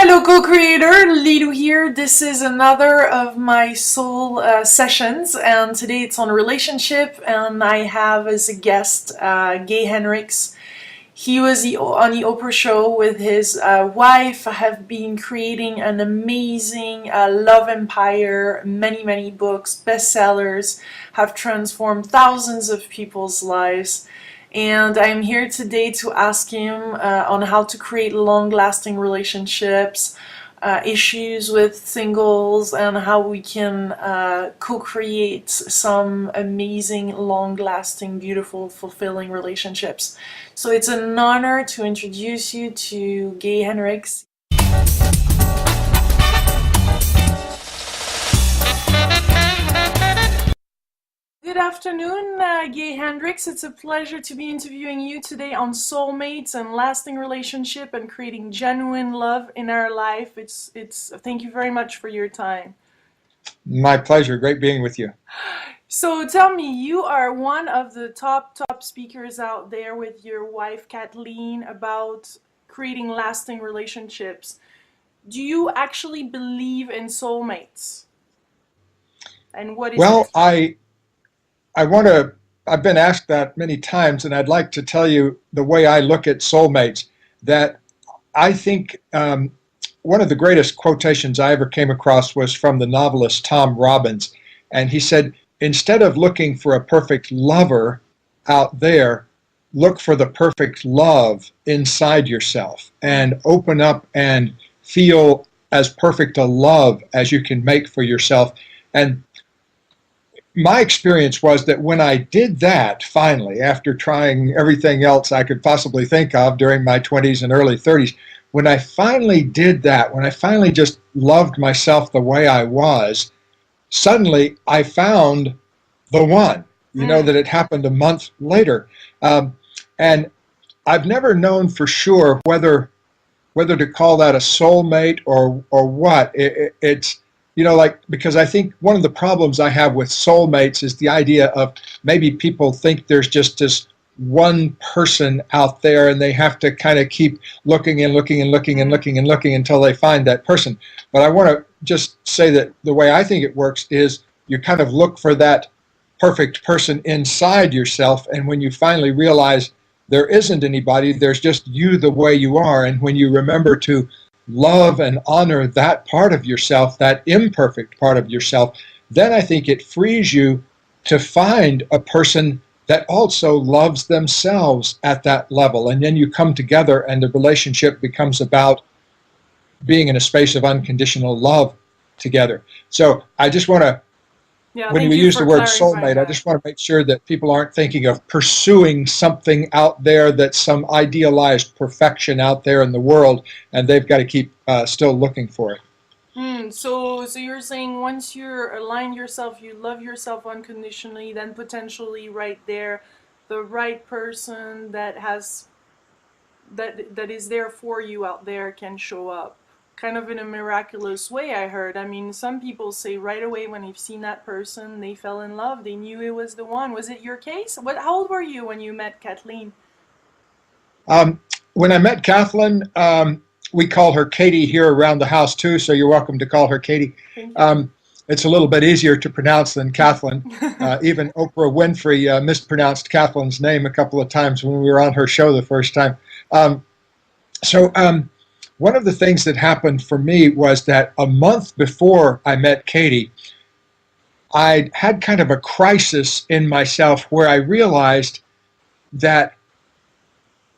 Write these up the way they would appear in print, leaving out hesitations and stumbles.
Hello, co-creator, Lilu here. This is another of my soul sessions, and today it's on relationship, and I have as a guest Gay Hendricks. He was on the Oprah show with his wife. I have been creating an amazing love empire, many books, bestsellers, have transformed thousands of people's lives. And I'm here today to ask him on how to create long-lasting relationships, issues with singles, and how we can co-create some amazing, long-lasting, beautiful, fulfilling relationships. So it's an honor to introduce you to Gay Hendricks. Good afternoon, Gay Hendricks. It's a pleasure to be interviewing you today on soulmates and lasting relationship and creating genuine love in our life. Thank you very much for your time. My pleasure. Great being with you. So tell me, you are one of the top speakers out there with your wife Kathleen about creating lasting relationships. Do you actually believe in soulmates? And what is Well, it? I've been asked that many times, and I'd like to tell you the way I look at soulmates, that I think one of the greatest quotations I ever came across was from the novelist Tom Robbins. And he said, instead of looking for a perfect lover out there, look for the perfect love inside yourself and open up and feel as perfect a love as you can make for yourself. And my experience was that when I did that, finally, after trying everything else I could possibly think of during my 20s and early 30s, when I finally did that, when I finally just loved myself the way I was, suddenly I found the one. You know that it happened a month later. And I've never known for sure whether to call that a soulmate or what. It's like, because I think one of the problems I have with soulmates is the idea of maybe people think there's just this one person out there and they have to kind of keep looking and looking and looking and looking and looking until they find that person. But I want to just say that the way I think it works is you kind of look for that perfect person inside yourself, and when you finally realize there isn't anybody, there's just you the way you are, and when you remember to love and honor that part of yourself, that imperfect part of yourself, then I think it frees you to find a person that also loves themselves at that level. And then you come together and the relationship becomes about being in a space of unconditional love together. So I just want to, when we use the word soulmate, I just want to make sure that people aren't thinking of pursuing something out there that's some idealized perfection out there in the world, and they've got to keep still looking for it. So you're saying once you're aligned yourself, you love yourself unconditionally, then potentially right there, the right person that is there for you out there can show up. Kind of in a miraculous way, I heard. I mean, some people say right away when they've seen that person, they fell in love. They knew it was the one. Was it your case? How old were you when you met Kathleen? When I met Kathleen, we call her Katie here around the house too, so you're welcome to call her Katie. It's a little bit easier to pronounce than Kathleen. Even Oprah Winfrey mispronounced Kathleen's name a couple of times when we were on her show the first time. One of the things that happened for me was that a month before I met Katie, I had kind of a crisis in myself where I realized that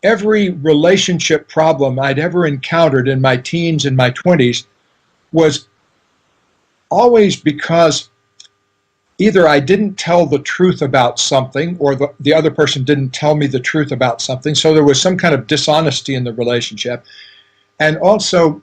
every relationship problem I'd ever encountered in my teens and my 20s was always because either I didn't tell the truth about something or the other person didn't tell me the truth about something, so there was some kind of dishonesty in the relationship. And also,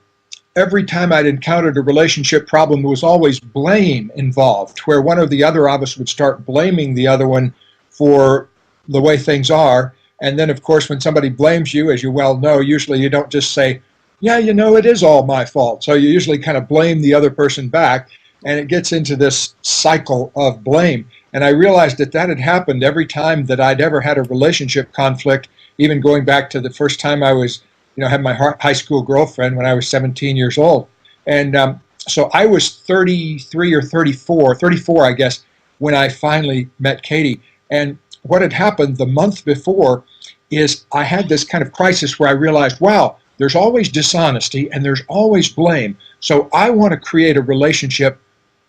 every time I'd encountered a relationship problem, there was always blame involved, where one or the other of us would start blaming the other one for the way things are. And then, of course, when somebody blames you, as you well know, usually you don't just say, yeah, it is all my fault. So you usually kind of blame the other person back, and it gets into this cycle of blame. And I realized that had happened every time that I'd ever had a relationship conflict, even going back to the first time I was had my high school girlfriend when I was 17 years old. And so I was 33 or 34, I guess, when I finally met Katie. And what had happened the month before is I had this kind of crisis where I realized, wow, there's always dishonesty and there's always blame. So I want to create a relationship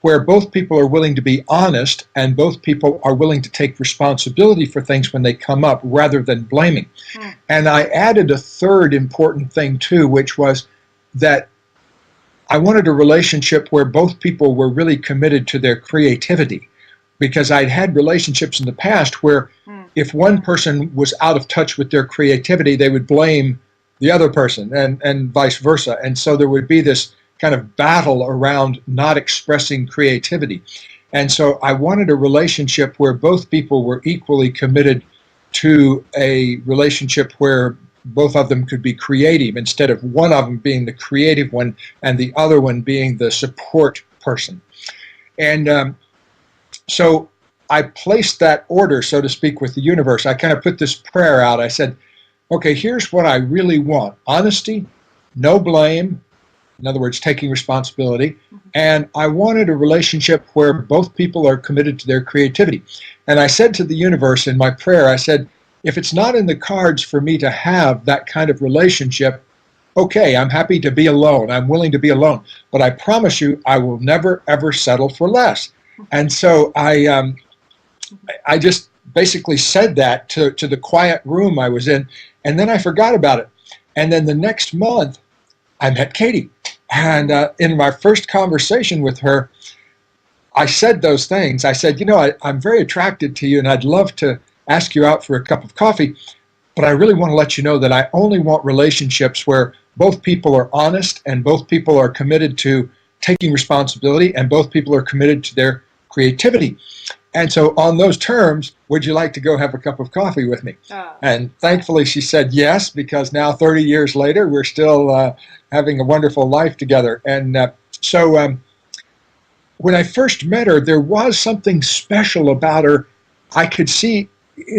where both people are willing to be honest and both people are willing to take responsibility for things when they come up rather than blaming. And I added a third important thing too, which was that I wanted a relationship where both people were really committed to their creativity, because I'd had relationships in the past where if one person was out of touch with their creativity, they would blame the other person and vice versa. And so there would be this kind of battle around not expressing creativity. And so I wanted a relationship where both people were equally committed to a relationship where both of them could be creative, instead of one of them being the creative one and the other one being the support person. And so I placed that order, so to speak, with the universe. I kind of put this prayer out. I said, okay, here's what I really want: honesty, no blame, in other words, taking responsibility. And I wanted a relationship where both people are committed to their creativity. And I said to the universe in my prayer, I said, if it's not in the cards for me to have that kind of relationship, okay, I'm happy to be alone. I'm willing to be alone. But I promise you, I will never, ever settle for less. And so I just basically said that to the quiet room I was in, and then I forgot about it. And then the next month, I met Katie. And in my first conversation with her, I said those things. I said, I'm very attracted to you, and I'd love to ask you out for a cup of coffee, but I really want to let you know that I only want relationships where both people are honest and both people are committed to taking responsibility and both people are committed to their creativity. And so on those terms, would you like to go have a cup of coffee with me? And thankfully she said yes, because now 30 years later, we're still having a wonderful life together. And so when I first met her, there was something special about her. I could see,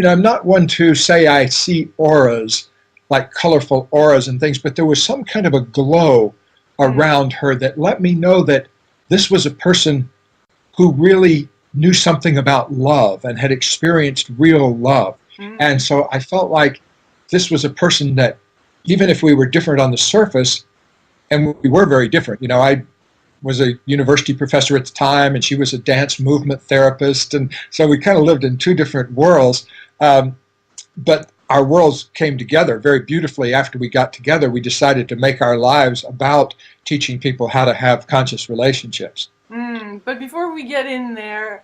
I'm not one to say I see auras, like colorful auras and things, but there was some kind of a glow around her that let me know that this was a person who really knew something about love and had experienced real love. And so I felt like this was a person that, even if we were different on the surface, and we were very different, I was a university professor at the time, and she was a dance movement therapist, and so we kind of lived in two different worlds. But our worlds came together very beautifully. After we got together, we decided to make our lives about teaching people how to have conscious relationships. But before we get in there,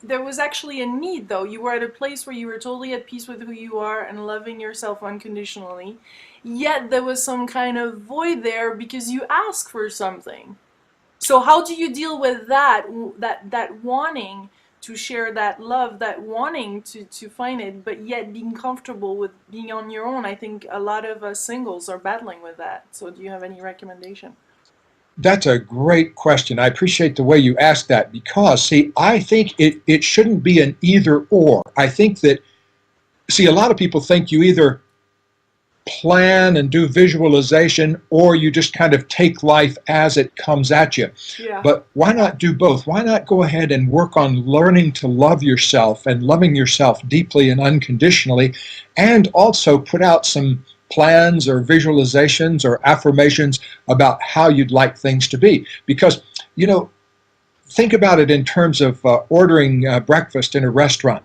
there was actually a need, though. You were at a place where you were totally at peace with who you are and loving yourself unconditionally. Yet there was some kind of void there because you asked for something. So how do you deal with that wanting to share that love, that wanting to find it, but yet being comfortable with being on your own? I think a lot of us singles are battling with that. So do you have any recommendation? That's a great question. I appreciate the way you asked that, because, see, I think it shouldn't be an either or. I think that, see, a lot of people think you either plan and do visualization or you just kind of take life as it comes at you. Yeah. But why not do both? Why not go ahead and work on learning to love yourself and loving yourself deeply and unconditionally, and also put out some plans or visualizations or affirmations about how you'd like things to be? Because, think about it in terms of ordering breakfast in a restaurant.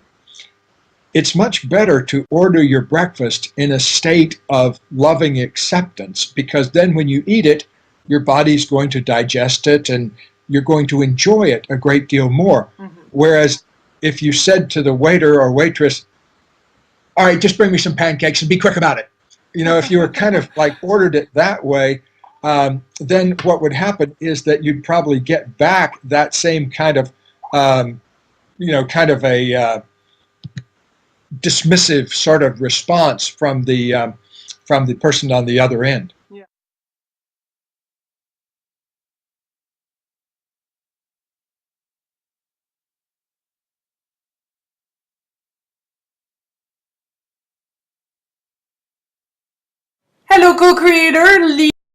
It's much better to order your breakfast in a state of loving acceptance, because then when you eat it, your body's going to digest it and you're going to enjoy it a great deal more. Whereas if you said to the waiter or waitress, all right, just bring me some pancakes and be quick about it. If you were kind of like ordered it that way, then what would happen is that you'd probably get back that same kind of, kind of a dismissive sort of response from the person on the other end. Yeah. Hello, co-creator.